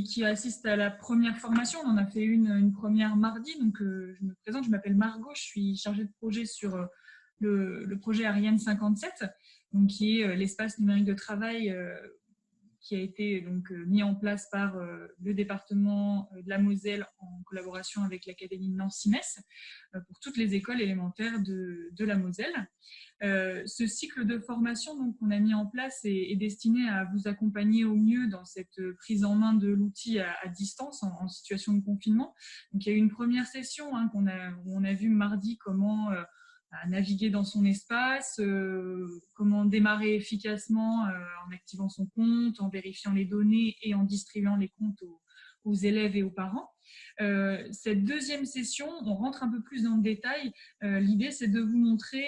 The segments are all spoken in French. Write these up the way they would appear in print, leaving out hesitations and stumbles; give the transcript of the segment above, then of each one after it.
qui assiste à la première formation. On en a fait une première mardi. Donc, je me présente, je m'appelle Margot, je suis chargée de projet sur le projet Ariane 57, donc, qui est l'espace numérique de travail qui a été donc mis en place par le département de la Moselle en collaboration avec l'Académie de Nancy-Metz pour toutes les écoles élémentaires de la Moselle. Ce cycle de formation qu'on a mis en place est destiné à vous accompagner au mieux dans cette prise en main de l'outil à distance en situation de confinement. Donc, il y a eu une première session où on a vu mardi comment naviguer dans son espace, comment démarrer efficacement en activant son compte, en vérifiant les données et en distribuant les comptes aux élèves et aux parents. Cette deuxième session, on rentre un peu plus dans le détail. L'idée, c'est de vous montrer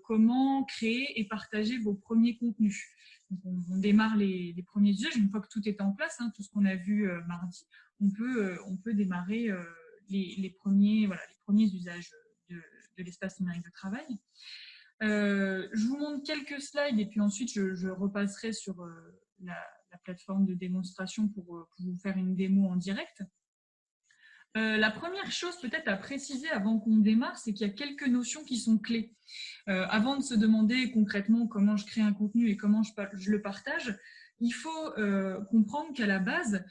comment créer et partager vos premiers contenus. Donc, on démarre les premiers usages. Une fois que tout est en place, tout ce qu'on a vu mardi, on peut démarrer les premiers usages de l'espace numérique de travail. Je vous montre quelques slides et puis ensuite je repasserai sur la plateforme de démonstration pour vous faire une démo en direct. La première chose peut-être à préciser avant qu'on démarre, c'est qu'il y a quelques notions qui sont clés. Avant de se demander concrètement comment je crée un contenu et comment je le partage, il faut comprendre qu'à la base,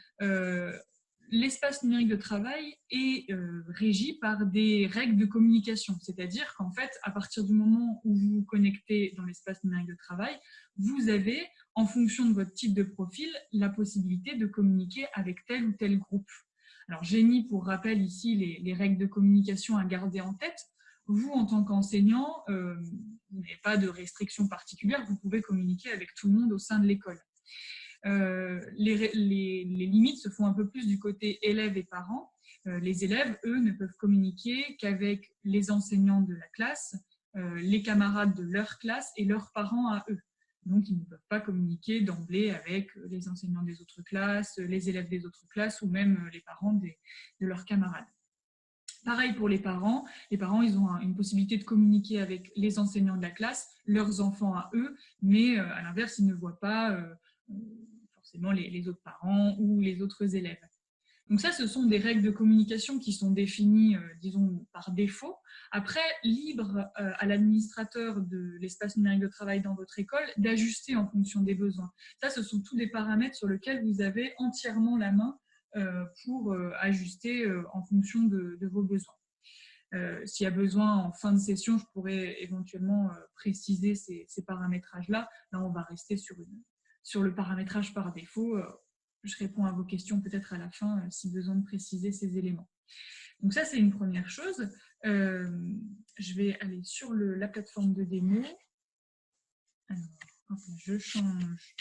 l'espace numérique de travail est régi par des règles de communication. C'est-à-dire qu'en fait, à partir du moment où vous vous connectez dans l'espace numérique de travail, vous avez, en fonction de votre type de profil, la possibilité de communiquer avec tel ou tel groupe. Alors, j'ai mis pour rappel ici les règles de communication à garder en tête. Vous, en tant qu'enseignant, vous n'avez pas de restrictions particulières, vous pouvez communiquer avec tout le monde au sein de l'école. Les limites se font un peu plus du côté élèves et parents. Les élèves, eux, ne peuvent communiquer qu'avec les enseignants de la classe, les camarades de leur classe et leurs parents à eux. Donc, ils ne peuvent pas communiquer d'emblée avec les enseignants des autres classes, les élèves des autres classes ou même les parents de leurs camarades. Pareil pour les parents, ils ont une possibilité de communiquer avec les enseignants de la classe, leurs enfants à eux, mais à l'inverse, ils ne voient pas forcément les autres parents ou les autres élèves. Donc ça, ce sont des règles de communication qui sont définies, disons, par défaut. Après, libre à l'administrateur de l'espace numérique de travail dans votre école d'ajuster en fonction des besoins. Ça, ce sont tous des paramètres sur lesquels vous avez entièrement la main pour ajuster en fonction de vos besoins. S'il y a besoin en fin de session, je pourrais éventuellement préciser ces paramétrages-là. Là, on va rester sur le paramétrage par défaut. Je réponds à vos questions peut-être à la fin si besoin de préciser ces éléments. Donc ça, c'est une première chose. Je vais aller sur la plateforme de démo. Alors, je change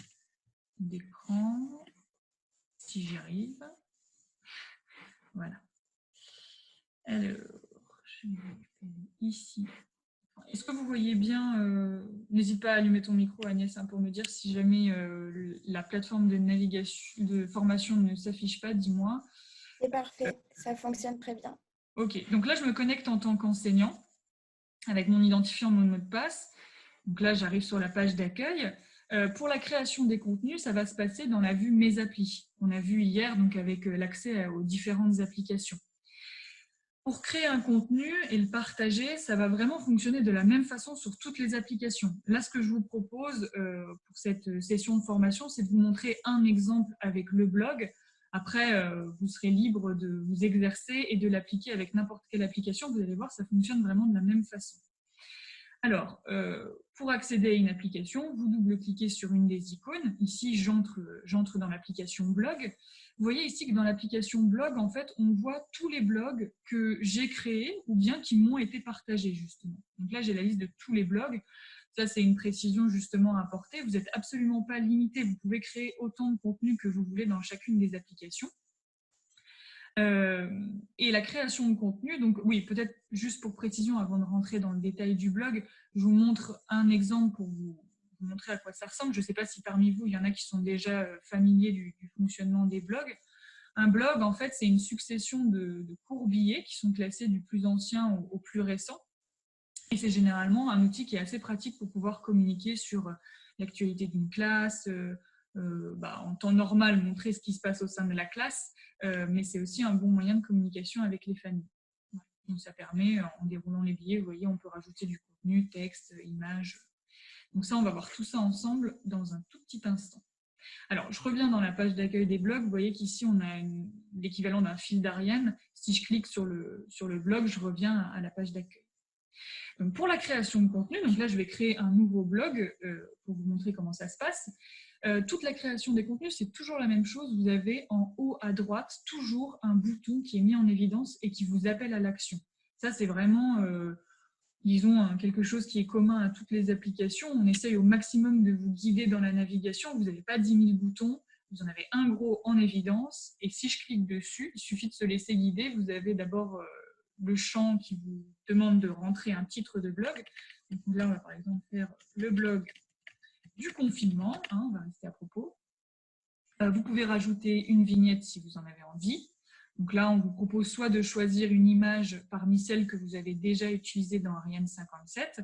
d'écran, si j'y arrive. Voilà. Alors, je vais ici. Est-ce que vous voyez bien, n'hésite pas à allumer ton micro, Agnès, pour me dire si jamais la plateforme de navigation, de formation ne s'affiche pas, dis-moi. C'est parfait, ça fonctionne très bien. Ok, donc là, je me connecte en tant qu'enseignant avec mon identifiant, mon mot de passe. Donc là, j'arrive sur la page d'accueil. Pour la création des contenus, ça va se passer dans la vue Mes applis. On a vu hier donc avec l'accès aux différentes applications. Pour créer un contenu et le partager, ça va vraiment fonctionner de la même façon sur toutes les applications. Là, ce que je vous propose pour cette session de formation, c'est de vous montrer un exemple avec le blog. Après, vous serez libre de vous exercer et de l'appliquer avec n'importe quelle application. Vous allez voir, ça fonctionne vraiment de la même façon. Alors, pour accéder à une application, vous double-cliquez sur une des icônes. Ici, j'entre dans l'application blog. Vous voyez ici que dans l'application blog, en fait, on voit tous les blogs que j'ai créés ou bien qui m'ont été partagés, justement. Donc là, j'ai la liste de tous les blogs. Ça, c'est une précision justement à apporter. Vous n'êtes absolument pas limité. Vous pouvez créer autant de contenu que vous voulez dans chacune des applications. Et la création de contenu, donc oui, peut-être juste pour précision, avant de rentrer dans le détail du blog, je vous montre un exemple pour vous montrer à quoi ça ressemble. Je ne sais pas si parmi vous, il y en a qui sont déjà familiers du fonctionnement des blogs. Un blog, en fait, c'est une succession de courts billets qui sont classés du plus ancien au plus récent. Et c'est généralement un outil qui est assez pratique pour pouvoir communiquer sur l'actualité d'une classe, en temps normal, montrer ce qui se passe au sein de la classe, mais c'est aussi un bon moyen de communication avec les familles. Voilà. Donc ça permet, en déroulant les billets, vous voyez, on peut rajouter du contenu, texte, images. Donc ça, on va voir tout ça ensemble dans un tout petit instant. Alors, je reviens dans la page d'accueil des blogs. Vous voyez qu'ici, on a l'équivalent d'un fil d'Ariane. Si je clique sur le blog, je reviens à la page d'accueil. Donc, pour la création de contenu, donc là, je vais créer un nouveau blog pour vous montrer comment ça se passe. Toute la création des contenus, c'est toujours la même chose. Vous avez en haut à droite toujours un bouton qui est mis en évidence et qui vous appelle à l'action. Ça, c'est vraiment, disons, quelque chose qui est commun à toutes les applications. On essaye au maximum de vous guider dans la navigation. Vous n'avez pas 10 000 boutons. Vous en avez un gros en évidence. Et si je clique dessus, il suffit de se laisser guider. Vous avez d'abord le champ qui vous demande de rentrer un titre de blog. Donc là, on va par exemple faire le blog du confinement, on va rester à propos. Vous pouvez rajouter une vignette si vous en avez envie. Donc là, on vous propose soit de choisir une image parmi celles que vous avez déjà utilisées dans Ariane 57.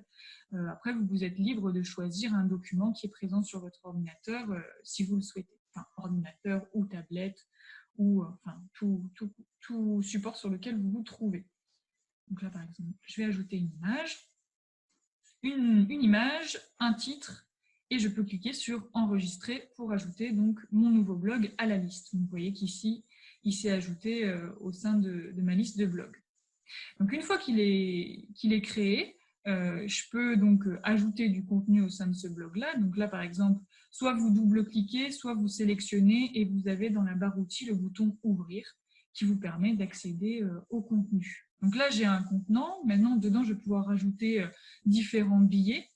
Après, vous êtes libre de choisir un document qui est présent sur votre ordinateur si vous le souhaitez. Enfin, ordinateur ou tablette ou tout support sur lequel vous vous trouvez. Donc là, par exemple, je vais ajouter une image, un titre, et je peux cliquer sur enregistrer pour ajouter donc mon nouveau blog à la liste. Vous voyez qu'ici, il s'est ajouté au sein de ma liste de blogs. Donc une fois qu'il est créé, je peux donc ajouter du contenu au sein de ce blog-là. Donc là, par exemple, soit vous double-cliquez, soit vous sélectionnez et vous avez dans la barre outils le bouton ouvrir qui vous permet d'accéder au contenu. Donc là, j'ai un contenant. Maintenant, dedans, je vais pouvoir rajouter différents billets.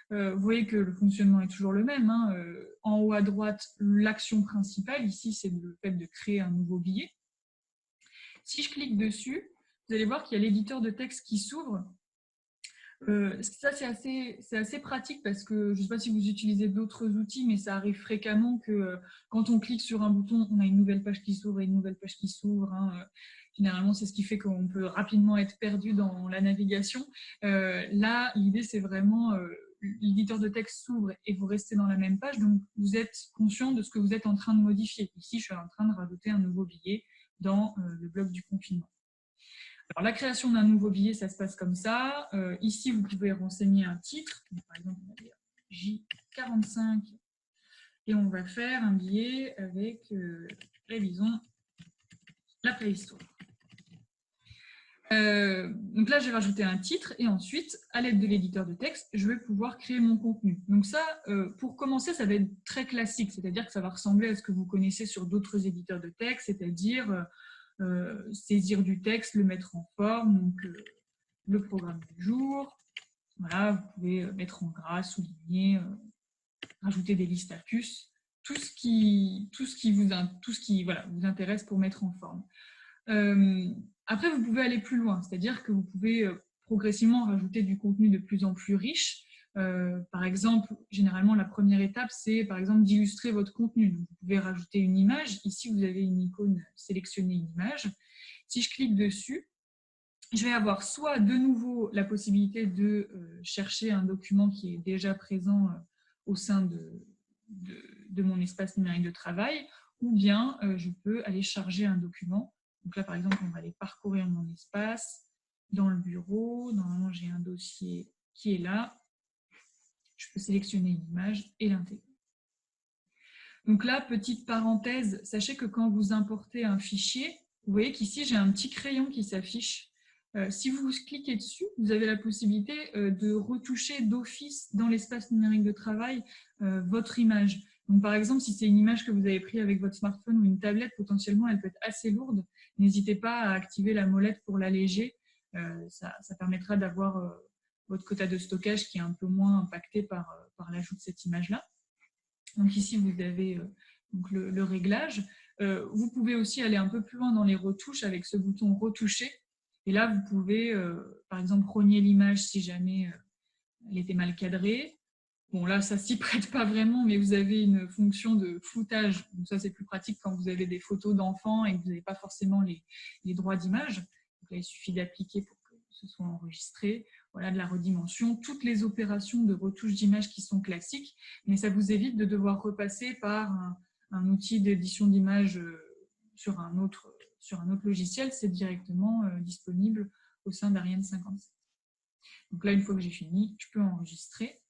Vous voyez que le fonctionnement est toujours le même. En haut à droite, l'action principale, ici, c'est le fait de créer un nouveau billet. Si je clique dessus, vous allez voir qu'il y a l'éditeur de texte qui s'ouvre. Ça, c'est assez pratique parce que je ne sais pas si vous utilisez d'autres outils, mais ça arrive fréquemment que quand on clique sur un bouton, on a une nouvelle page qui s'ouvre et une nouvelle page qui s'ouvre. Généralement, c'est ce qui fait qu'on peut rapidement être perdu dans la navigation. Là, l'idée, c'est vraiment l'éditeur de texte s'ouvre et vous restez dans la même page, donc vous êtes conscient de ce que vous êtes en train de modifier. Ici, je suis en train de rajouter un nouveau billet dans le bloc du confinement. Alors, la création d'un nouveau billet, ça se passe comme ça. Ici, vous pouvez renseigner un titre. Donc, par exemple, on va dire J45 et on va faire un billet avec révisons la préhistoire. Donc là, j'ai rajouté un titre et ensuite, à l'aide de l'éditeur de texte, je vais pouvoir créer mon contenu. Donc ça, pour commencer, ça va être très classique, c'est-à-dire que ça va ressembler à ce que vous connaissez sur d'autres éditeurs de texte, c'est-à-dire saisir du texte, le mettre en forme, donc le programme du jour. Voilà, vous pouvez mettre en gras, souligner, rajouter des listes à puces, tout ce qui vous intéresse pour mettre en forme. Après, vous pouvez aller plus loin, c'est-à-dire que vous pouvez progressivement rajouter du contenu de plus en plus riche. Par exemple, généralement, la première étape, c'est par exemple d'illustrer votre contenu. Donc, vous pouvez rajouter une image. Ici, vous avez une icône « Sélectionner une image ». Si je clique dessus, je vais avoir soit de nouveau la possibilité de chercher un document qui est déjà présent au sein de mon espace numérique de travail, ou bien je peux aller charger un document. Donc là, par exemple, on va aller parcourir mon espace. Dans le bureau, normalement, j'ai un dossier qui est là. Je peux sélectionner une image et l'intégrer. Donc là, petite parenthèse, sachez que quand vous importez un fichier, vous voyez qu'ici, j'ai un petit crayon qui s'affiche. Si vous cliquez dessus, vous avez la possibilité de retoucher d'office dans l'espace numérique de travail votre image. Donc, par exemple, si c'est une image que vous avez prise avec votre smartphone ou une tablette, potentiellement, elle peut être assez lourde. N'hésitez pas à activer la molette pour l'alléger. Ça permettra d'avoir votre quota de stockage qui est un peu moins impacté par l'ajout de cette image-là. Donc ici, vous avez donc le réglage. Vous pouvez aussi aller un peu plus loin dans les retouches avec ce bouton « Retoucher ». Et là, vous pouvez, par exemple, rogner l'image si jamais elle était mal cadrée. Bon, là, ça ne s'y prête pas vraiment, mais vous avez une fonction de floutage. Donc ça, c'est plus pratique quand vous avez des photos d'enfants et que vous n'avez pas forcément les droits d'image. Donc là, il suffit d'appliquer pour que ce soit enregistré. voilà, de la redimension, toutes les opérations de retouche d'image qui sont classiques, mais ça vous évite de devoir repasser par un outil d'édition d'image sur un autre logiciel. C'est directement disponible au sein d'Ariane 57. Donc là, une fois que j'ai fini, je peux enregistrer.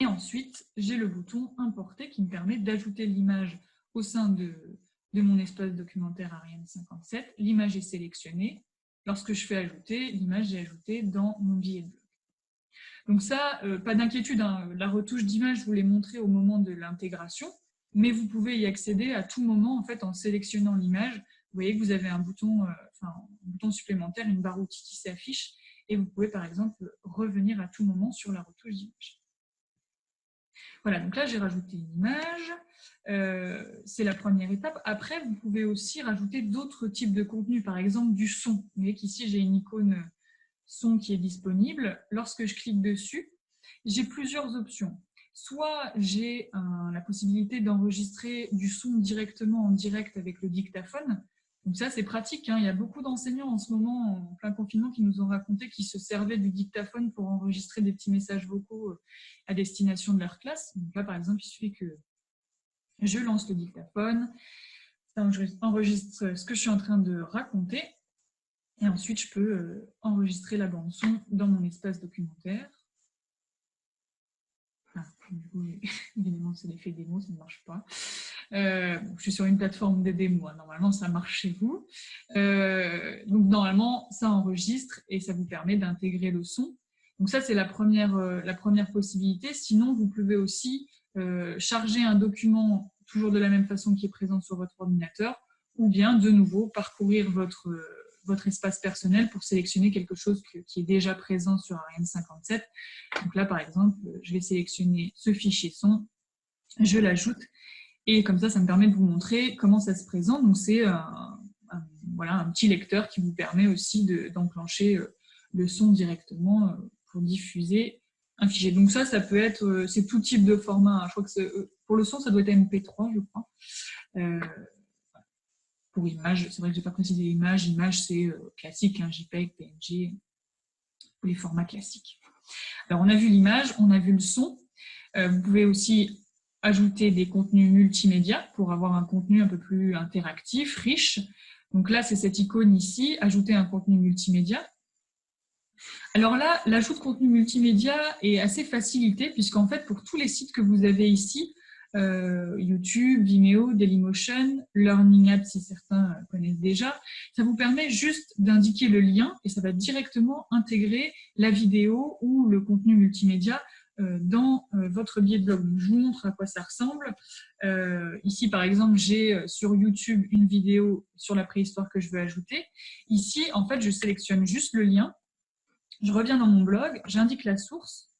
Et ensuite, j'ai le bouton Importer qui me permet d'ajouter l'image au sein de mon espace documentaire Ariane 57. L'image est sélectionnée. Lorsque je fais ajouter, l'image est ajoutée dans mon billet de blog. Donc ça, pas d'inquiétude, hein. La retouche d'image, je vous l'ai montré au moment de l'intégration, mais vous pouvez y accéder à tout moment en fait, en sélectionnant l'image. Vous voyez que vous avez un bouton supplémentaire, une barre outils qui s'affiche, et vous pouvez par exemple revenir à tout moment sur la retouche d'image. Voilà, donc là j'ai rajouté une image, c'est la première étape. Après, vous pouvez aussi rajouter d'autres types de contenus, par exemple du son. Vous voyez qu'ici j'ai une icône son qui est disponible. Lorsque je clique dessus, j'ai plusieurs options. Soit j'ai la possibilité d'enregistrer du son directement en direct avec le dictaphone. Donc ça, c'est pratique, hein. Il y a beaucoup d'enseignants en ce moment, en plein confinement, qui nous ont raconté qu'ils se servaient du dictaphone pour enregistrer des petits messages vocaux à destination de leur classe. Donc là, par exemple, il suffit que je lance le dictaphone, ça enregistre ce que je suis en train de raconter, et ensuite, je peux enregistrer la bande-son dans mon espace documentaire. Du coup, évidemment, c'est l'effet démo, ça ne marche pas. Je suis sur une plateforme de démo, hein. Normalement, ça marche chez vous. Donc, normalement, ça enregistre et ça vous permet d'intégrer le son. Donc, ça, c'est la première possibilité. Sinon, vous pouvez aussi charger un document toujours de la même façon qui est présent sur votre ordinateur, ou bien, de nouveau, parcourir votre espace personnel pour sélectionner quelque chose qui est déjà présent sur Ariane 57. Donc là, par exemple, je vais sélectionner ce fichier son, je l'ajoute, et comme ça, ça me permet de vous montrer comment ça se présente. Donc c'est voilà, un petit lecteur qui vous permet aussi d'enclencher le son directement pour diffuser un fichier. Donc ça peut être, c'est tout type de format. Je crois que pour le son, ça doit être MP3, je crois. Pour image, c'est vrai que je n'ai pas précisé image. Image, c'est classique, hein, JPEG, PNG, les formats classiques. Alors, on a vu l'image, on a vu le son. Vous pouvez aussi ajouter des contenus multimédia pour avoir un contenu un peu plus interactif, riche. Donc là, c'est cette icône ici, ajouter un contenu multimédia. Alors là, l'ajout de contenu multimédia est assez facilité puisqu'en fait, pour tous les sites que vous avez ici, YouTube, Vimeo, Dailymotion, Learning Apps si certains connaissent déjà, ça vous permet juste d'indiquer le lien et ça va directement intégrer la vidéo ou le contenu multimédia dans votre billet de blog. Donc, je vous montre à quoi ça ressemble. Ici, par exemple, j'ai sur YouTube une vidéo sur la préhistoire que je veux ajouter. Ici, en fait, je sélectionne juste le lien. Je reviens dans mon blog, j'indique la source,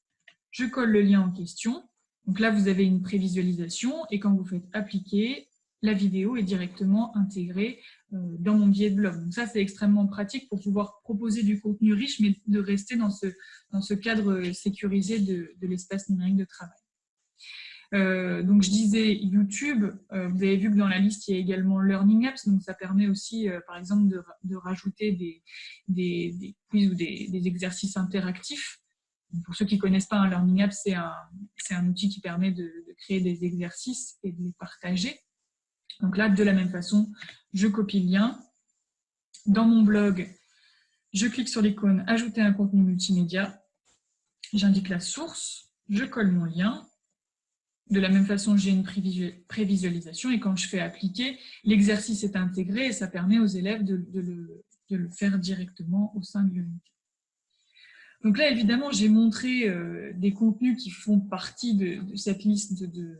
je colle le lien en question. Donc là, vous avez une prévisualisation et quand vous faites appliquer, la vidéo est directement intégrée dans mon billet de blog. Donc ça, c'est extrêmement pratique pour pouvoir proposer du contenu riche, mais de rester dans ce cadre sécurisé de l'espace numérique de travail. Donc je disais YouTube, vous avez vu que dans la liste, il y a également Learning Apps, donc ça permet aussi, par exemple, de rajouter des quiz ou des exercices interactifs. Pour ceux qui ne connaissent pas, un Learning App, c'est un outil qui permet de créer des exercices et de les partager. Donc là, de la même façon, je copie le lien. Dans mon blog, je clique sur l'icône « Ajouter un contenu multimédia ». J'indique la source, je colle mon lien. De la même façon, j'ai une prévisualisation et quand je fais appliquer, l'exercice est intégré et ça permet aux élèves de le faire directement au sein de l'unité. Donc là, évidemment, j'ai montré des contenus qui font partie de cette liste de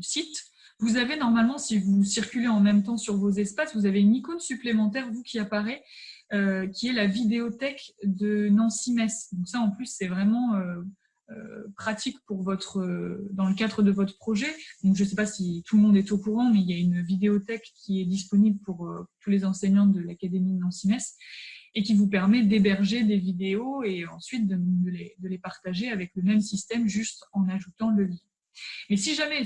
sites. Vous avez normalement, si vous circulez en même temps sur vos espaces, vous avez une icône supplémentaire, vous, qui apparaît, qui est la vidéothèque de Nancy-Metz. Donc ça, en plus, c'est vraiment pratique pour dans le cadre de votre projet. Donc, je ne sais pas si tout le monde est au courant, mais il y a une vidéothèque qui est disponible pour tous les enseignants de l'Académie de Nancy-Metz et qui vous permet d'héberger des vidéos et ensuite de les partager avec le même système, juste en ajoutant le lien. Mais si jamais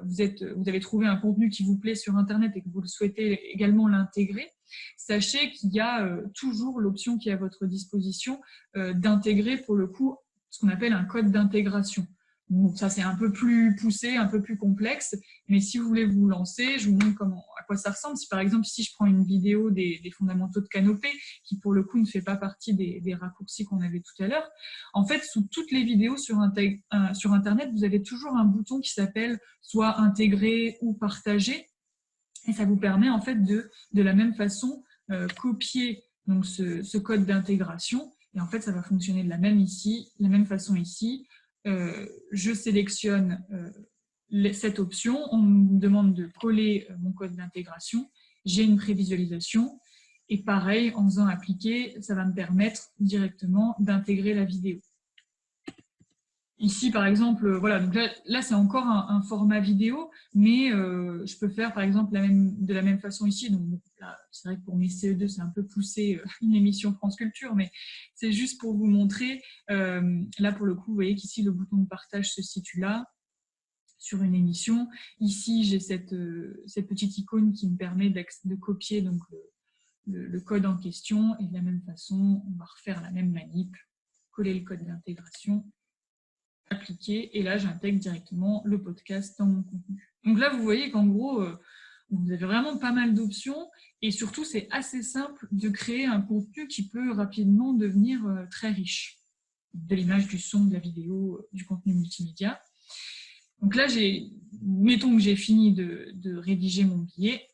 vous avez trouvé un contenu qui vous plaît sur Internet et que vous le souhaitez également l'intégrer, sachez qu'il y a toujours l'option qui est à votre disposition d'intégrer pour le coup ce qu'on appelle un code d'intégration. Donc ça, c'est un peu plus poussé, un peu plus complexe, mais si vous voulez vous lancer, je vous montre à quoi ça ressemble. Si par exemple, si je prends une vidéo des fondamentaux de Canopé, qui pour le coup ne fait pas partie des raccourcis qu'on avait tout à l'heure, en fait, sous toutes les vidéos sur Internet, vous avez toujours un bouton qui s'appelle soit intégrer ou partager, et ça vous permet en fait de la même façon copier donc ce code d'intégration, et en fait, ça va fonctionner de la même façon ici. Je sélectionne cette option, on me demande de coller mon code d'intégration, j'ai une prévisualisation et pareil, en faisant appliquer, ça va me permettre directement d'intégrer la vidéo. Ici, par exemple, voilà, donc là c'est encore un format vidéo, mais je peux faire par exemple de la même façon ici. Donc c'est vrai que pour mes CE2, c'est un peu poussé une émission France Culture, mais c'est juste pour vous montrer. Là, pour le coup, vous voyez qu'ici, le bouton de partage se situe là, sur une émission. Ici, j'ai cette petite icône qui me permet de copier donc, le code en question. Et de la même façon, on va refaire la même manip, coller le code d'intégration, appliquer, et là j'intègre directement le podcast dans mon contenu. Donc là vous voyez qu'en gros vous avez vraiment pas mal d'options et surtout c'est assez simple de créer un contenu qui peut rapidement devenir très riche, de l'image, du son, de la vidéo, du contenu multimédia. Donc là mettons que j'ai fini de rédiger mon billet.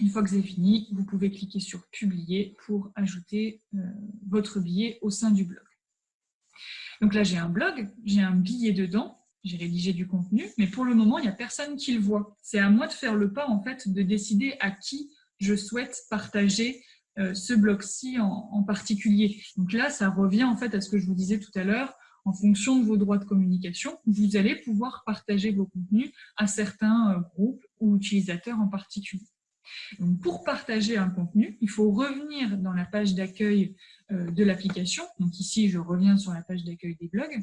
Une fois que c'est fini, vous pouvez cliquer sur publier pour ajouter votre billet au sein du blog. Donc là, j'ai un blog, j'ai un billet dedans, j'ai rédigé du contenu, mais pour le moment, il n'y a personne qui le voit. C'est à moi de faire le pas, en fait, de décider à qui je souhaite partager ce blog-ci en particulier. Donc là, ça revient en fait à ce que je vous disais tout à l'heure. En fonction de vos droits de communication, vous allez pouvoir partager vos contenus à certains groupes ou utilisateurs en particulier. Donc, pour partager un contenu, il faut revenir dans la page d'accueil de l'application. Donc ici, je reviens sur la page d'accueil des blogs.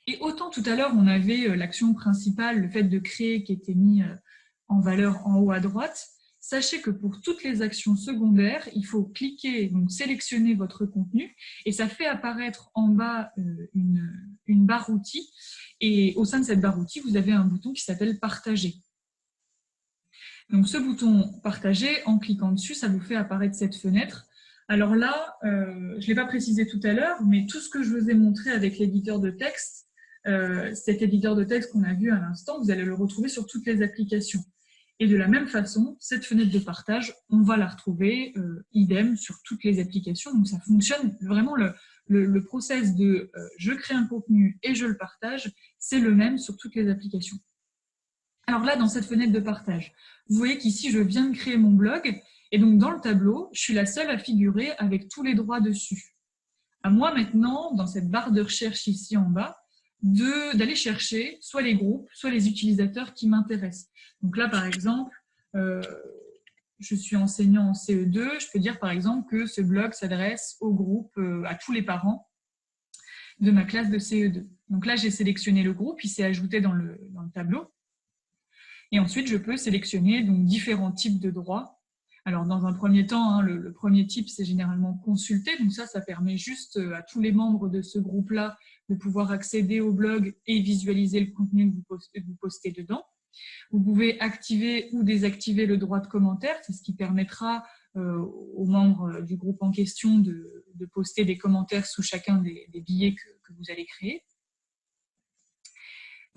Et autant tout à l'heure, on avait l'action principale, le fait de créer qui était mis en valeur en haut à droite. Sachez que pour toutes les actions secondaires, il faut cliquer, donc sélectionner votre contenu, et ça fait apparaître en bas une barre outils. Et au sein de cette barre outils, vous avez un bouton qui s'appelle « Partager ». Donc ce bouton « Partager », en cliquant dessus, ça vous fait apparaître cette fenêtre. Alors là, je ne l'ai pas précisé tout à l'heure, mais tout ce que je vous ai montré avec l'éditeur de texte, cet éditeur de texte qu'on a vu à l'instant, vous allez le retrouver sur toutes les applications. Et de la même façon, cette fenêtre de partage, on va la retrouver idem sur toutes les applications. Donc ça fonctionne vraiment, le process de je crée un contenu et je le partage, c'est le même sur toutes les applications. Alors là, dans cette fenêtre de partage, vous voyez qu'ici, je viens de créer mon blog. Et donc, dans le tableau, je suis la seule à figurer avec tous les droits dessus. À moi, maintenant, dans cette barre de recherche ici en bas, d'aller chercher soit les groupes, soit les utilisateurs qui m'intéressent. Donc là, par exemple, je suis enseignant en CE2. Je peux dire, par exemple, que ce blog s'adresse au groupe, à tous les parents de ma classe de CE2. Donc là, j'ai sélectionné le groupe, il s'est ajouté dans le tableau. Et ensuite, je peux sélectionner donc, différents types de droits. Alors, dans un premier temps, hein, le premier type, c'est généralement consulter. Donc ça permet juste à tous les membres de ce groupe-là de pouvoir accéder au blog et visualiser le contenu que vous postez dedans. Vous pouvez activer ou désactiver le droit de commentaire. C'est ce qui permettra aux membres du groupe en question de poster des commentaires sous chacun des billets que vous allez créer.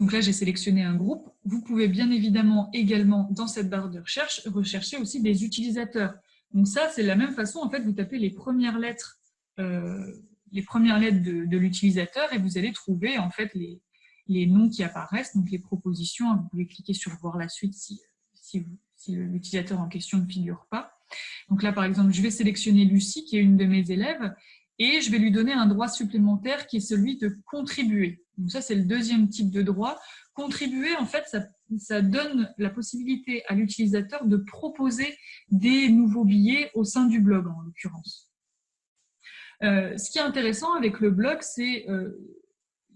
Donc là, j'ai sélectionné un groupe. Vous pouvez bien évidemment également, dans cette barre de recherche, rechercher aussi des utilisateurs. Donc ça, c'est la même façon. En fait, vous tapez les premières lettres de l'utilisateur et vous allez trouver en fait les noms qui apparaissent, donc les propositions. Vous pouvez cliquer sur « Voir la suite » si l'utilisateur en question ne figure pas. Donc là, par exemple, je vais sélectionner Lucie, qui est une de mes élèves, et je vais lui donner un droit supplémentaire qui est celui de contribuer. Donc ça, c'est le deuxième type de droit. Contribuer, en fait, ça donne la possibilité à l'utilisateur de proposer des nouveaux billets au sein du blog, en l'occurrence. Ce qui est intéressant avec le blog, c'est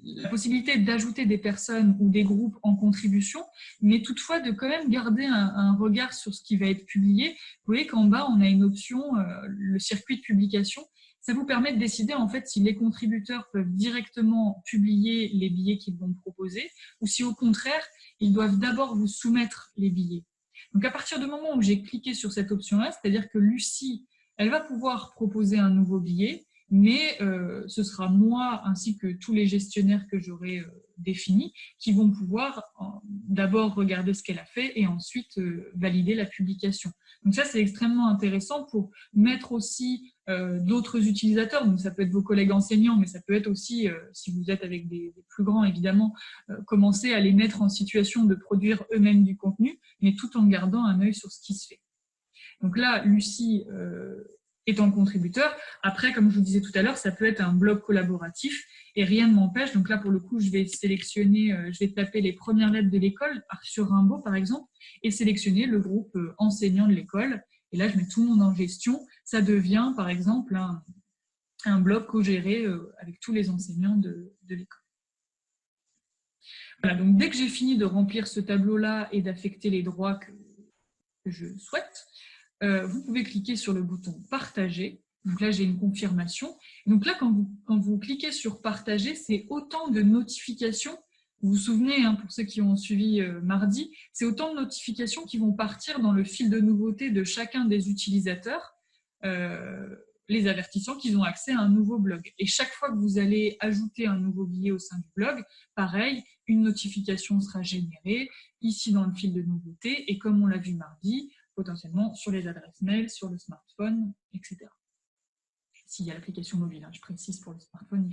la possibilité d'ajouter des personnes ou des groupes en contribution, mais toutefois de quand même garder un regard sur ce qui va être publié. Vous voyez qu'en bas, on a une option, le circuit de publication. Ça vous permet de décider en fait si les contributeurs peuvent directement publier les billets qu'ils vont proposer ou si au contraire, ils doivent d'abord vous soumettre les billets. Donc à partir du moment où j'ai cliqué sur cette option-là, c'est-à-dire que Lucie, elle va pouvoir proposer un nouveau billet, mais ce sera moi ainsi que tous les gestionnaires que j'aurai définis qui vont pouvoir d'abord regarder ce qu'elle a fait et ensuite valider la publication. Donc ça, c'est extrêmement intéressant pour mettre aussi d'autres utilisateurs. Donc ça peut être vos collègues enseignants, mais ça peut être aussi, si vous êtes avec des plus grands, évidemment, commencer à les mettre en situation de produire eux-mêmes du contenu, mais tout en gardant un œil sur ce qui se fait. Donc là, Lucie étant contributeur. Après, comme je vous disais tout à l'heure, ça peut être un blog collaboratif et rien ne m'empêche. Donc là, pour le coup, je vais sélectionner, je vais taper les premières lettres de l'école sur Rimbaud, par exemple, et sélectionner le groupe enseignant de l'école. Et là, je mets tout le monde en gestion. Ça devient, par exemple, un blog co-géré avec tous les enseignants de l'école. Voilà, donc dès que j'ai fini de remplir ce tableau-là et d'affecter les droits que je souhaite, vous pouvez cliquer sur le bouton « Partager ». Donc là, j'ai une confirmation. Donc là, quand vous cliquez sur « Partager », c'est autant de notifications. Vous vous souvenez, hein, pour ceux qui ont suivi mardi, c'est autant de notifications qui vont partir dans le fil de nouveautés de chacun des utilisateurs, les avertissant qu'ils ont accès à un nouveau blog. Et chaque fois que vous allez ajouter un nouveau billet au sein du blog, pareil, une notification sera générée ici dans le fil de nouveautés. Et comme on l'a vu mardi, potentiellement sur les adresses mail, sur le smartphone, etc. S'il y a l'application mobile, hein, je précise, pour le smartphone,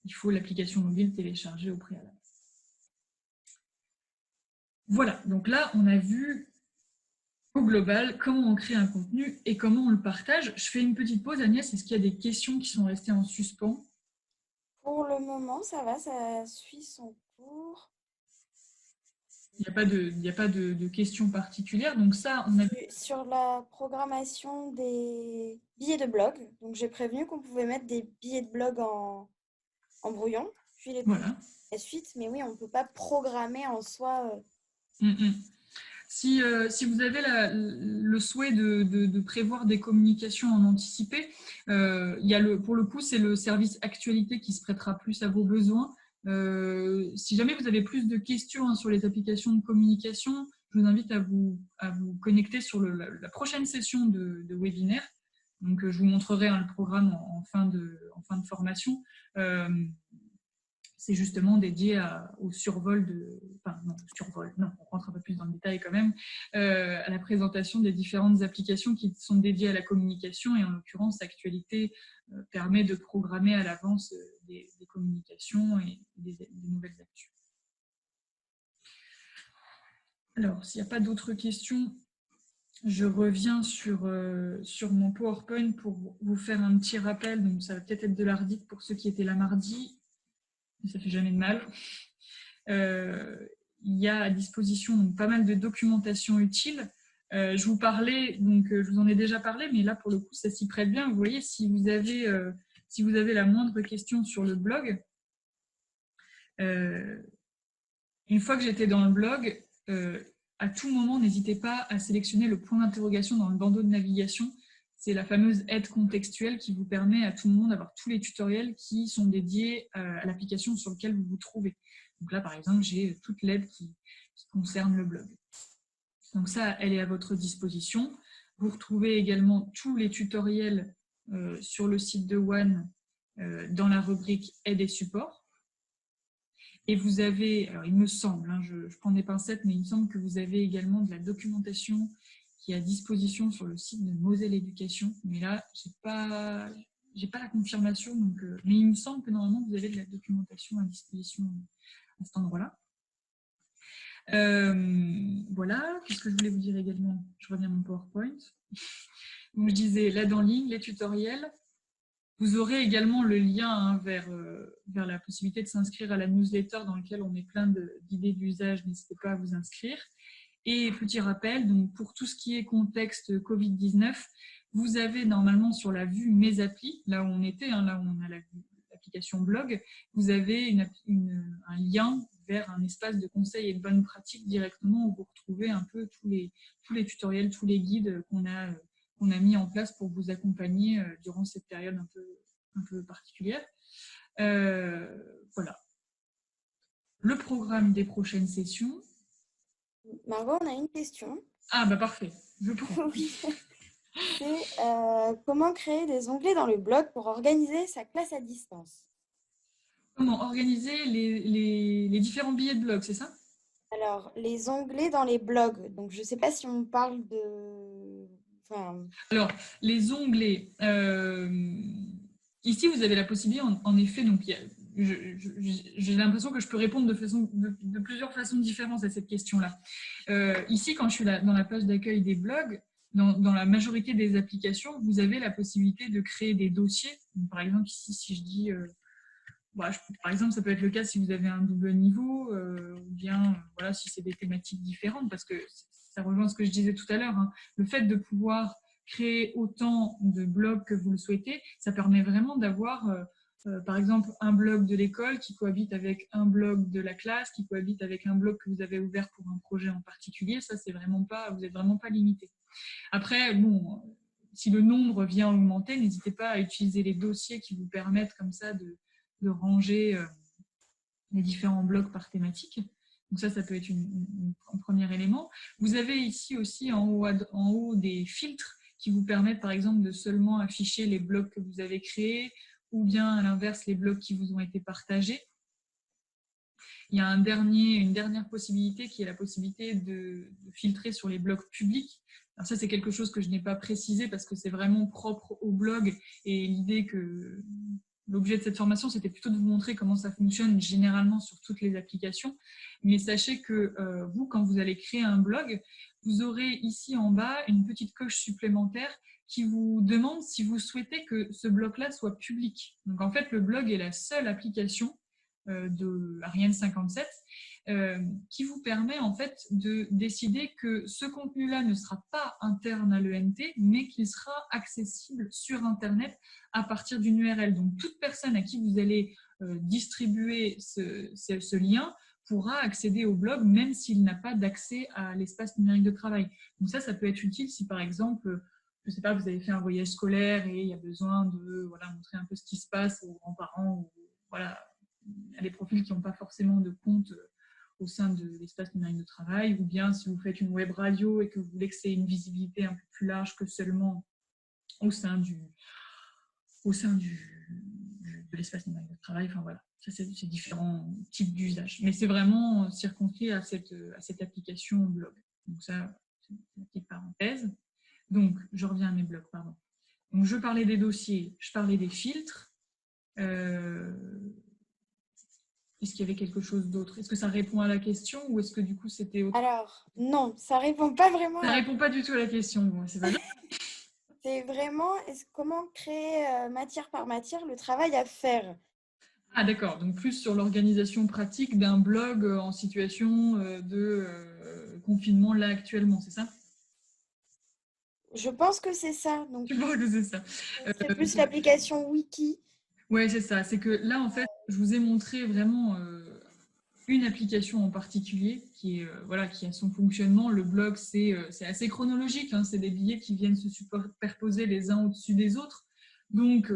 il faut l'application mobile téléchargée au préalable. Voilà, donc là, on a vu au global comment on crée un contenu et comment on le partage. Je fais une petite pause, Agnès, est-ce qu'il y a des questions qui sont restées en suspens? Pour le moment, ça va, ça suit son cours. Il n'y a pas de questions particulières. Donc ça, on a... Sur la programmation des billets de blog, donc j'ai prévenu qu'on pouvait mettre des billets de blog en brouillon, puis Voilà. la suite, mais oui, on ne peut pas programmer en soi. Si vous avez le souhait de prévoir des communications en anticipé, pour le coup, c'est le service actualité qui se prêtera plus à vos besoins. Si jamais vous avez plus de questions sur les applications de communication, je vous invite à vous connecter sur la prochaine session de webinaire. Donc, je vous montrerai le programme en fin de formation. C'est justement dédié au survol on rentre un peu plus dans le détail quand même, à la présentation des différentes applications qui sont dédiées à la communication et en l'occurrence, Actualité permet de programmer à l'avance des communications et des nouvelles actus. Alors, s'il n'y a pas d'autres questions, je reviens sur mon PowerPoint pour vous faire un petit rappel. Donc, ça va peut-être être de la redite pour ceux qui étaient là mardi. Ça fait jamais de mal. Il y a à disposition donc, pas mal de documentation utile. Je vous parlais, donc je vous en ai déjà parlé, mais là pour le coup ça s'y prête bien. Vous voyez, si vous avez la moindre question sur le blog, une fois que j'étais dans le blog, à tout moment n'hésitez pas à sélectionner le point d'interrogation dans le bandeau de navigation. C'est la fameuse aide contextuelle qui vous permet à tout le monde d'avoir tous les tutoriels qui sont dédiés à l'application sur laquelle vous vous trouvez. Donc là, par exemple, j'ai toute l'aide qui concerne le blog. Donc ça, elle est à votre disposition. Vous retrouvez également tous les tutoriels sur le site de One dans la rubrique aide et support. Et vous avez, alors il me semble, hein, je prends des pincettes, mais il me semble que vous avez également de la documentation qui est à disposition sur le site de Moselle Éducation. Mais là, je n'ai pas la confirmation, donc, mais il me semble que normalement, vous avez de la documentation à disposition à cet endroit-là. Voilà, qu'est-ce que je voulais vous dire également? Je reviens à mon PowerPoint. Donc, je disais l'aide en ligne, les tutoriels. Vous aurez également le lien hein, vers la possibilité de s'inscrire à la newsletter dans laquelle on met plein d'idées d'usage. N'hésitez pas à vous inscrire. Et petit rappel, donc pour tout ce qui est contexte Covid-19, vous avez normalement sur la vue Mes applis, là où on était, hein, là où on a l'application blog, vous avez un lien vers un espace de conseils et de bonnes pratiques directement où vous retrouvez un peu tous les tutoriels, tous les guides qu'on a mis en place pour vous accompagner durant cette période un peu particulière. Voilà. Le programme des prochaines sessions. Margot, on a une question. Ah bah parfait, je prends. Oui. C'est comment créer des onglets dans le blog pour organiser sa classe à distance? Comment organiser les différents billets de blog, c'est ça? Alors, les onglets dans les blogs. Donc, je ne sais pas si on parle de... Enfin, Alors, les onglets. Ici, vous avez la possibilité, en effet, donc j'ai l'impression que je peux répondre de plusieurs façons différentes à cette question-là. Ici, quand je suis dans la page d'accueil des blogs, dans la majorité des applications, vous avez la possibilité de créer des dossiers. Donc, par exemple, ici, si je dis... par exemple, ça peut être le cas si vous avez un double niveau, ou bien voilà, si c'est des thématiques différentes, parce que ça rejoint ce que je disais tout à l'heure. Hein. Le fait de pouvoir créer autant de blogs que vous le souhaitez, ça permet vraiment d'avoir, par exemple, un blog de l'école qui cohabite avec un blog de la classe, qui cohabite avec un blog que vous avez ouvert pour un projet en particulier. Ça, c'est vraiment pas, vous n'êtes vraiment pas limité. Après, bon, si le nombre vient augmenter, n'hésitez pas à utiliser les dossiers qui vous permettent comme ça de ranger les différents blocs par thématique. Donc ça peut être un premier élément. Vous avez ici aussi en haut des filtres qui vous permettent par exemple de seulement afficher les blocs que vous avez créés ou bien à l'inverse les blocs qui vous ont été partagés. Il y a une dernière possibilité qui est la possibilité de filtrer sur les blogs publics. Alors ça, c'est quelque chose que je n'ai pas précisé parce que c'est vraiment propre au blog et l'idée que l'objet de cette formation, c'était plutôt de vous montrer comment ça fonctionne généralement sur toutes les applications. Mais sachez que vous, quand vous allez créer un blog, vous aurez ici en bas une petite coche supplémentaire qui vous demande si vous souhaitez que ce blog-là soit public. Donc en fait, le blog est la seule application de Ariane 57 qui vous permet en fait de décider que ce contenu-là ne sera pas interne à l'ENT, mais qu'il sera accessible sur Internet à partir d'une URL. Donc, toute personne à qui vous allez distribuer ce lien pourra accéder au blog, même s'il n'a pas d'accès à l'espace numérique de travail. Donc ça peut être utile si, par exemple, je ne sais pas, vous avez fait un voyage scolaire et il y a besoin de montrer un peu ce qui se passe aux grands-parents ou à des profils qui n'ont pas forcément de compte au sein de l'espace numérique de travail, ou bien si vous faites une web radio et que vous voulez que c'est une visibilité un peu plus large que seulement au sein de l'espace numérique de travail. Enfin voilà, ça c'est différents types d'usages. Mais c'est vraiment circonscrit à cette application blog. Donc ça, c'est une petite parenthèse. Donc, je reviens à mes blogs, pardon. Donc, je parlais des dossiers, je parlais des filtres. Est-ce qu'il y avait quelque chose d'autre? Est-ce que ça répond à la question ou est-ce que du coup c'était autre? Alors, non, ça répond pas vraiment. Ça répond pas du tout à la question. Bon, c'est pas grave. C'est vraiment comment créer matière par matière le travail à faire. Ah d'accord, donc plus sur l'organisation pratique d'un blog en situation de confinement là actuellement, c'est ça? Je pense que c'est ça. Donc, Je pense que c'est ça. c'est plus l'application Wiki. Ouais, c'est ça. C'est que là, en fait, je vous ai montré vraiment une application en particulier qui a son fonctionnement. Le blog, c'est assez chronologique. Hein. C'est des billets qui viennent se superposer les uns au-dessus des autres. Donc,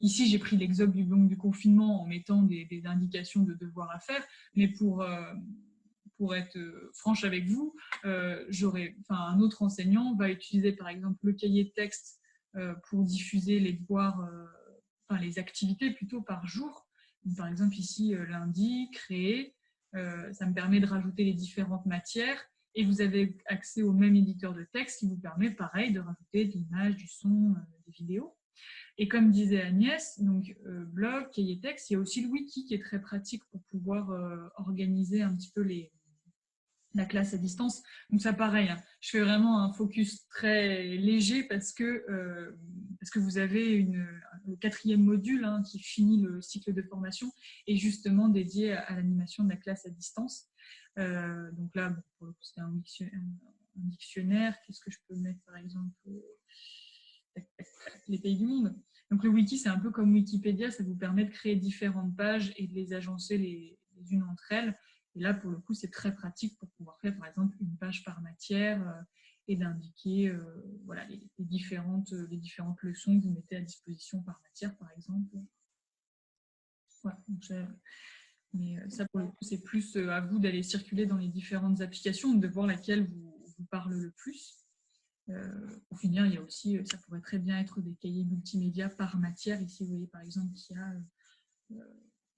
ici, j'ai pris l'exemple du confinement en mettant des indications de devoirs à faire. Mais pour être franche avec vous, un autre enseignant va utiliser par exemple le cahier de texte pour diffuser les devoirs, les activités plutôt par jour. Donc, par exemple ici lundi, créer, ça me permet de rajouter les différentes matières et vous avez accès au même éditeur de texte qui vous permet pareil de rajouter de l'image, du son, des vidéos. Et comme disait Agnès, donc blog, cahier texte, il y a aussi le wiki qui est très pratique pour pouvoir organiser un petit peu la classe à distance. Donc ça pareil, hein, je fais vraiment un focus très léger parce que vous avez le 4e module hein, qui finit le cycle de formation est justement dédié à l'animation de la classe à distance. Donc là, bon, c'est un dictionnaire. Qu'est-ce que je peux mettre par exemple? Les pays du monde. Donc le wiki, c'est un peu comme Wikipédia, ça vous permet de créer différentes pages et de les agencer les unes entre elles. Et là, pour le coup, c'est très pratique pour pouvoir faire, par exemple, une page par matière et d'indiquer voilà, les différentes leçons que vous mettez à disposition par matière, par exemple. Voilà, donc mais ça, pour le coup, c'est plus à vous d'aller circuler dans les différentes applications, de voir laquelle vous parle le plus. Pour finir, il y a aussi, ça pourrait très bien être des cahiers multimédia par matière. Ici, vous voyez par exemple qu'il y a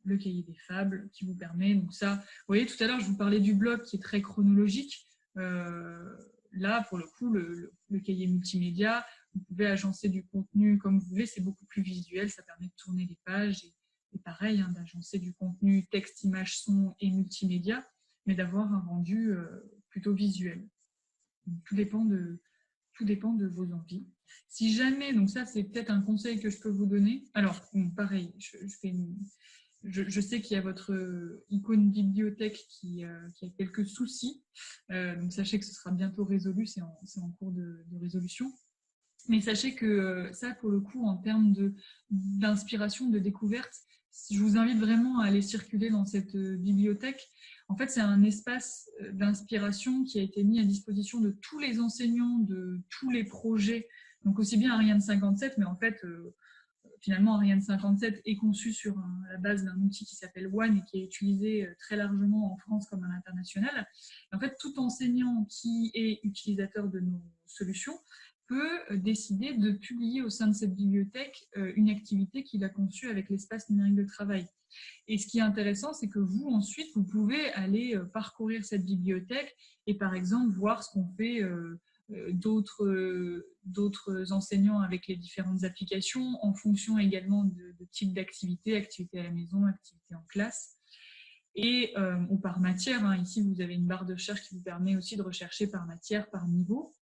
le cahier des fables qui vous permet. Donc ça, vous voyez, tout à l'heure, je vous parlais du blog qui est très chronologique. Là, pour le coup, le cahier multimédia, vous pouvez agencer du contenu comme vous voulez. C'est beaucoup plus visuel. Ça permet de tourner les pages et pareil, hein, d'agencer du contenu texte, image, son et multimédia, mais d'avoir un rendu plutôt visuel. Donc, tout dépend de vos envies. Si jamais, donc ça c'est peut-être un conseil que je peux vous donner. Alors, bon, pareil, je sais qu'il y a votre icône bibliothèque qui a quelques soucis. Donc sachez que ce sera bientôt résolu, c'est en cours de résolution. Mais sachez que ça, pour le coup, en termes d'inspiration, de découverte, je vous invite vraiment à aller circuler dans cette bibliothèque. En fait, c'est un espace d'inspiration qui a été mis à disposition de tous les enseignants, de tous les projets, donc aussi bien Ariane 57, mais en fait, finalement, Ariane 57 est conçu sur la base d'un outil qui s'appelle One et qui est utilisé très largement en France comme à l'international. En fait, tout enseignant qui est utilisateur de nos solutions peut décider de publier au sein de cette bibliothèque une activité qu'il a conçue avec l'espace numérique de travail. Et ce qui est intéressant, c'est que vous, ensuite, vous pouvez aller parcourir cette bibliothèque et, par exemple, voir ce qu'ont fait d'autres enseignants avec les différentes applications, en fonction également de type d'activité, activité à la maison, activité en classe. Et ou par matière, hein. Ici, vous avez une barre de recherche qui vous permet aussi de rechercher par matière, par niveau.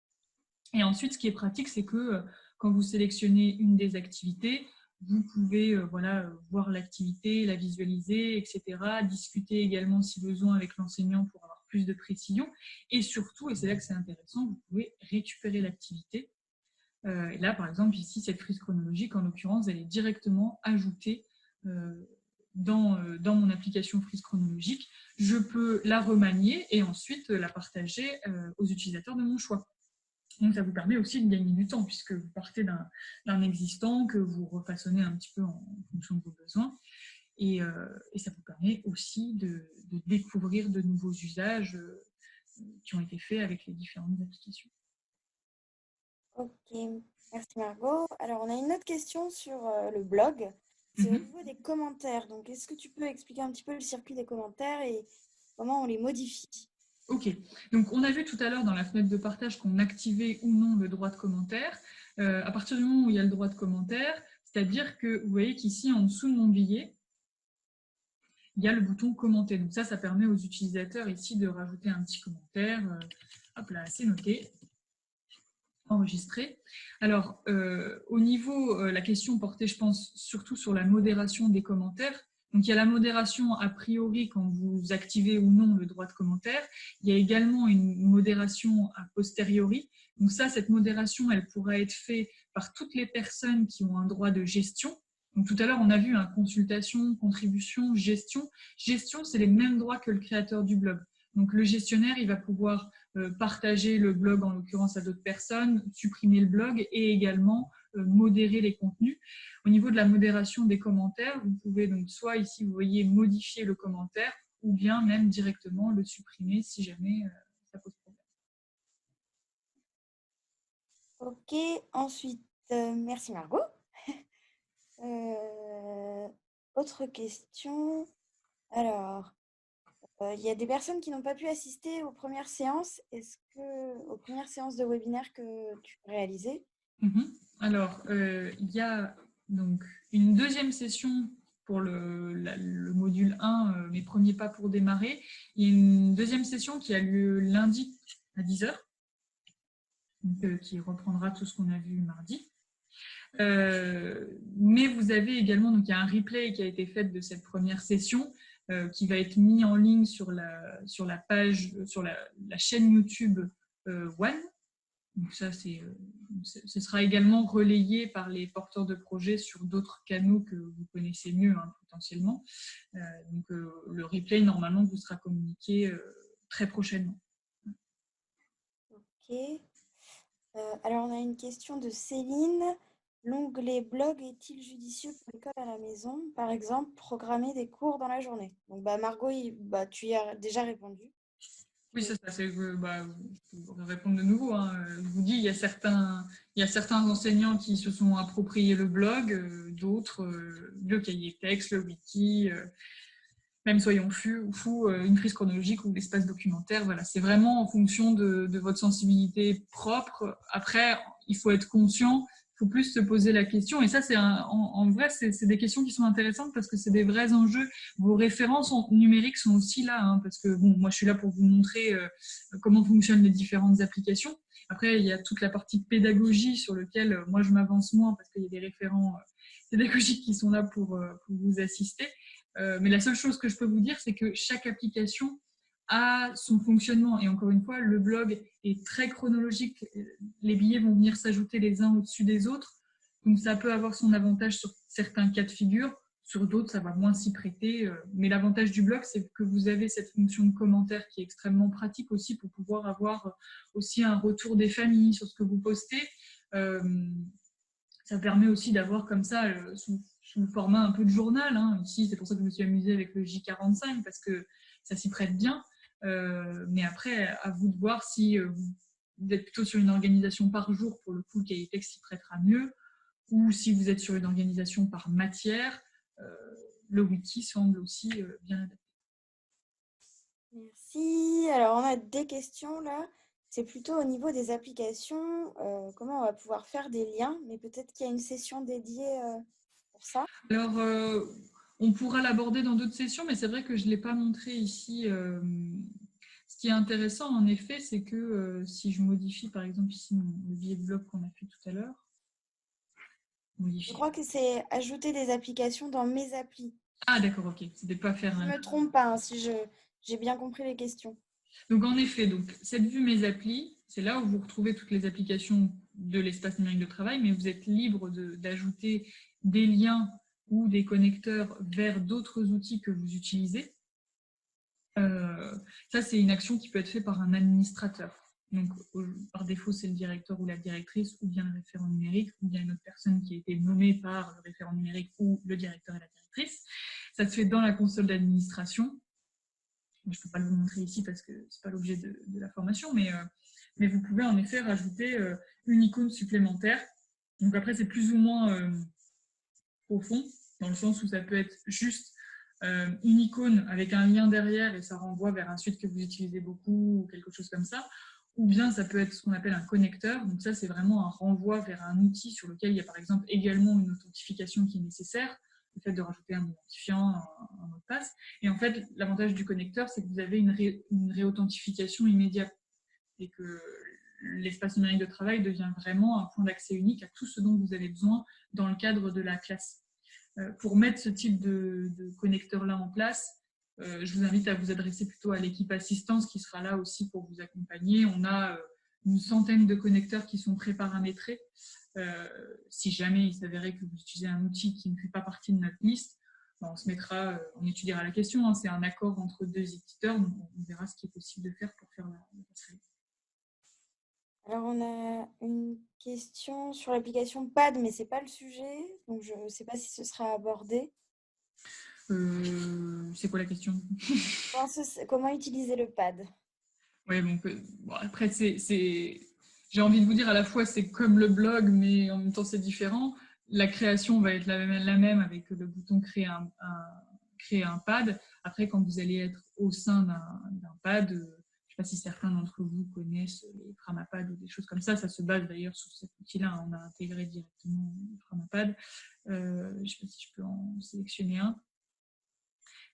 Et ensuite, ce qui est pratique, c'est que quand vous sélectionnez une des activités, vous pouvez voilà, voir l'activité, la visualiser, etc. Discuter également, si besoin, avec l'enseignant pour avoir plus de précision. Et surtout, et c'est là que c'est intéressant, vous pouvez récupérer l'activité. Et là, par exemple, ici, cette frise chronologique, en l'occurrence, elle est directement ajoutée dans mon application frise chronologique. Je peux la remanier et ensuite la partager aux utilisateurs de mon choix. Donc, ça vous permet aussi de gagner du temps puisque vous partez d'un existant que vous refaçonnez un petit peu en fonction de vos besoins. Et ça vous permet aussi de découvrir de nouveaux usages qui ont été faits avec les différentes applications. Ok, merci Margot. Alors, on a une autre question sur le blog. C'est au niveau des commentaires. Donc, est-ce que tu peux expliquer un petit peu le circuit des commentaires et comment on les modifie? Ok, donc on a vu tout à l'heure dans la fenêtre de partage qu'on activait ou non le droit de commentaire. À partir du moment où il y a le droit de commentaire, c'est-à-dire que vous voyez qu'ici, en dessous de mon billet, il y a le bouton commenter. Donc ça permet aux utilisateurs ici de rajouter un petit commentaire. Hop là, c'est noté. Enregistré. Alors, au niveau, la question portait, je pense, surtout sur la modération des commentaires. Donc, il y a la modération a priori quand vous activez ou non le droit de commentaire. Il y a également une modération a posteriori. Donc ça, cette modération, elle pourra être faite par toutes les personnes qui ont un droit de gestion. Donc tout à l'heure, on a vu consultation, contribution, gestion. Gestion, c'est les mêmes droits que le créateur du blog. Donc le gestionnaire, il va pouvoir partager le blog en l'occurrence à d'autres personnes, supprimer le blog et également modérer les contenus. Au niveau de la modération des commentaires, vous pouvez donc soit ici vous voyez modifier le commentaire ou bien même directement le supprimer si jamais ça pose problème. Ok, ensuite, merci Margot. Autre question. Alors, il y a des personnes qui n'ont pas pu assister aux premières séances. Aux premières séances de webinaire que tu as réalisées? Alors, il y a donc une deuxième session pour le module 1, mes premiers pas pour démarrer. Il y a une deuxième session qui a lieu lundi à 10h, donc, qui reprendra tout ce qu'on a vu mardi. Mais vous avez également, donc il y a un replay qui a été fait de cette première session qui va être mis en ligne sur la page, sur la chaîne YouTube One. Donc ça, ce sera également relayé par les porteurs de projets sur d'autres canaux que vous connaissez mieux, hein, potentiellement. Donc le replay, normalement, vous sera communiqué très prochainement. Ok. Alors, on a une question de Céline. L'onglet blog est-il judicieux pour l'école à la maison? Par exemple, programmer des cours dans la journée. Donc, Margot, tu y as déjà répondu. Oui, c'est ça. C'est que, je pourrais répondre de nouveau, hein. Je vous dis, il y a certains enseignants qui se sont appropriés le blog, d'autres, le cahier texte, le wiki, même soyons fous, une frise chronologique ou l'espace documentaire. Voilà, c'est vraiment en fonction de votre sensibilité propre. Après, il faut être conscient, il faut plus se poser la question. Et ça, en vrai, c'est des questions qui sont intéressantes parce que c'est des vrais enjeux. Vos références numériques sont aussi là, hein, parce que bon, moi, je suis là pour vous montrer comment fonctionnent les différentes applications. Après, il y a toute la partie pédagogie sur laquelle moi, je m'avance moins parce qu'il y a des référents pédagogiques qui sont là pour vous assister. Mais la seule chose que je peux vous dire, c'est que chaque application a son fonctionnement. Et encore une fois, le blog est très chronologique. Les billets vont venir s'ajouter les uns au-dessus des autres. Donc, ça peut avoir son avantage sur certains cas de figure. Sur d'autres, ça va moins s'y prêter. Mais l'avantage du blog, c'est que vous avez cette fonction de commentaire qui est extrêmement pratique aussi pour pouvoir avoir aussi un retour des familles sur ce que vous postez. Ça permet aussi d'avoir comme ça, sous le format un peu de journal, hein. Ici, c'est pour ça que je me suis amusée avec le J45, parce que ça s'y prête bien. Mais après, à vous de voir si vous êtes plutôt sur une organisation par jour, pour le coup, le cahier texte s'y prêtera mieux, ou si vous êtes sur une organisation par matière, le wiki semble aussi bien adapté. Merci. Alors, on a des questions là. C'est plutôt au niveau des applications, comment on va pouvoir faire des liens, mais peut-être qu'il y a une session dédiée pour ça. Alors, on pourra l'aborder dans d'autres sessions, mais c'est vrai que je ne l'ai pas montré ici. Ce qui est intéressant, en effet, c'est que si je modifie, par exemple, ici, le billet de blog qu'on a fait tout à l'heure, Je crois que c'est ajouter des applications dans mes applis. Ah, d'accord, ok. C'est de ne pas faire Je un... ne me trompe pas, hein, si j'ai bien compris les questions. Donc, en effet, cette vue Mes applis, c'est là où vous retrouvez toutes les applications de l'espace numérique de travail, mais vous êtes libre d'ajouter des liens ou des connecteurs vers d'autres outils que vous utilisez. Ça, c'est une action qui peut être faite par un administrateur. Donc, par défaut, c'est le directeur ou la directrice, ou bien le référent numérique, ou bien une autre personne qui a été nommée par le référent numérique ou le directeur et la directrice. Ça se fait dans la console d'administration. Je ne peux pas le vous montrer ici parce que ce n'est pas l'objet de la formation, mais vous pouvez en effet rajouter une icône supplémentaire. Donc après, c'est plus ou moins profond, dans le sens où ça peut être juste une icône avec un lien derrière et ça renvoie vers un site que vous utilisez beaucoup ou quelque chose comme ça. Ou bien ça peut être ce qu'on appelle un connecteur. Donc ça, c'est vraiment un renvoi vers un outil sur lequel il y a par exemple également une authentification qui est nécessaire, le fait de rajouter un identifiant, un mot de passe. Et en fait, l'avantage du connecteur, c'est que vous avez une réauthentification immédiate et que l'espace numérique de travail devient vraiment un point d'accès unique à tout ce dont vous avez besoin dans le cadre de la classe. Pour mettre ce type de connecteur-là en place, je vous invite à vous adresser plutôt à l'équipe assistance qui sera là aussi pour vous accompagner. On a une centaine de connecteurs qui sont préparamétrés. Si jamais il s'avérait que vous utilisez un outil qui ne fait pas partie de notre liste, on étudiera la question. Hein. C'est un accord entre deux éditeurs, donc on verra ce qui est possible de faire pour faire la passerelle. Alors, on a une question sur l'application PAD, mais ce n'est pas le sujet, donc je ne sais pas si ce sera abordé. C'est quoi la question? Comment utiliser le PAD? Oui, donc après, j'ai envie de vous dire à la fois c'est comme le blog, mais en même temps c'est différent. La création va être la même avec le bouton créer un pad. Après, quand vous allez être au sein d'un pad, je ne sais pas si certains d'entre vous connaissent les Framapad ou des choses comme ça. Ça se base d'ailleurs sur cet outil-là. On a intégré directement le Framapad. Je ne sais pas si je peux en sélectionner un.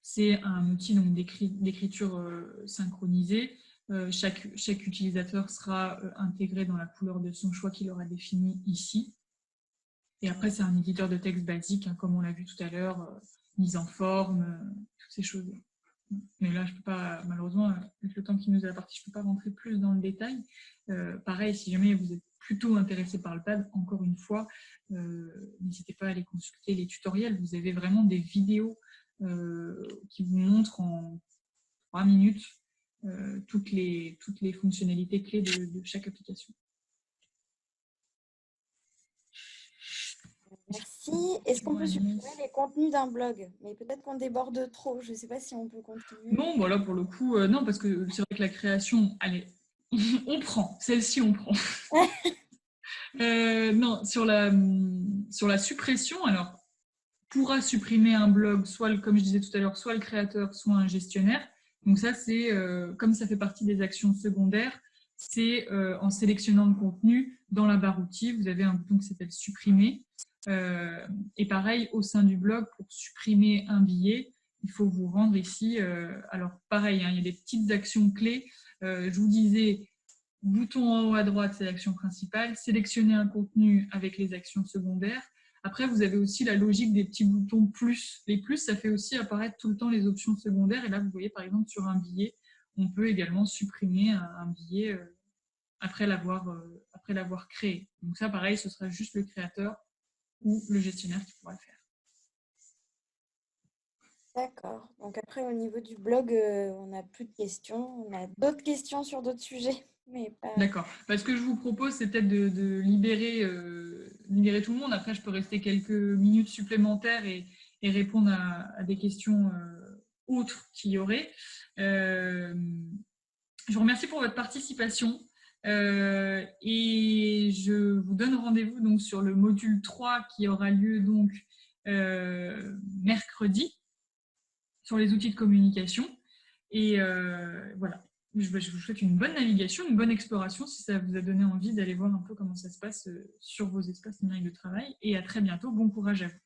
C'est un outil d'écriture synchronisée. Chaque utilisateur sera intégré dans la couleur de son choix qu'il aura défini ici. Et après, c'est un éditeur de texte basique, hein, comme on l'a vu tout à l'heure, mise en forme, toutes ces choses-là. Mais là, je peux pas, malheureusement, avec le temps qui nous est imparti, je ne peux pas rentrer plus dans le détail. Pareil, si jamais vous êtes plutôt intéressé par le pad, encore une fois, n'hésitez pas à aller consulter les tutoriels. Vous avez vraiment des vidéos qui vous montrent en 3 minutes toutes les fonctionnalités clés de chaque application. Merci. Est-ce qu'on peut supprimer les contenus d'un blog? Mais peut-être qu'on déborde trop. Je ne sais pas si on peut continuer. Non, bon là pour le coup, non, parce que c'est vrai que la création, allez, on prend. Celle-ci, on prend. Non, sur la suppression, alors, pourra supprimer un blog, soit, comme je disais tout à l'heure, soit le créateur, soit un gestionnaire. Donc ça, c'est, comme ça fait partie des actions secondaires, c'est en sélectionnant le contenu, dans la barre outils, vous avez un bouton qui s'appelle supprimer. Et pareil, au sein du blog, pour supprimer un billet, il faut vous rendre ici. Alors pareil, hein, il y a des petites actions clés. Je vous disais, bouton en haut à droite, c'est l'action principale. Sélectionner un contenu avec les actions secondaires. Après, vous avez aussi la logique des petits boutons plus. Les plus, ça fait aussi apparaître tout le temps les options secondaires. Et là, vous voyez, par exemple, sur un billet, on peut également supprimer un billet après l'avoir créé. Donc ça, pareil, ce sera juste le créateur ou le gestionnaire qui pourra le faire. D'accord. Donc après, au niveau du blog, on n'a plus de questions. On a d'autres questions sur d'autres sujets. Mais pas... D'accord. Ce que je vous propose, c'est peut-être de libérer tout le monde. Après, je peux rester quelques minutes supplémentaires et répondre à des questions autres qu'il y aurait. Je vous remercie pour votre participation et je vous donne rendez-vous donc sur le module 3 qui aura lieu donc mercredi sur les outils de communication. Et voilà. Je vous souhaite une bonne navigation, une bonne exploration si ça vous a donné envie d'aller voir un peu comment ça se passe sur vos espaces numériques de travail. Et à très bientôt. Bon courage à vous.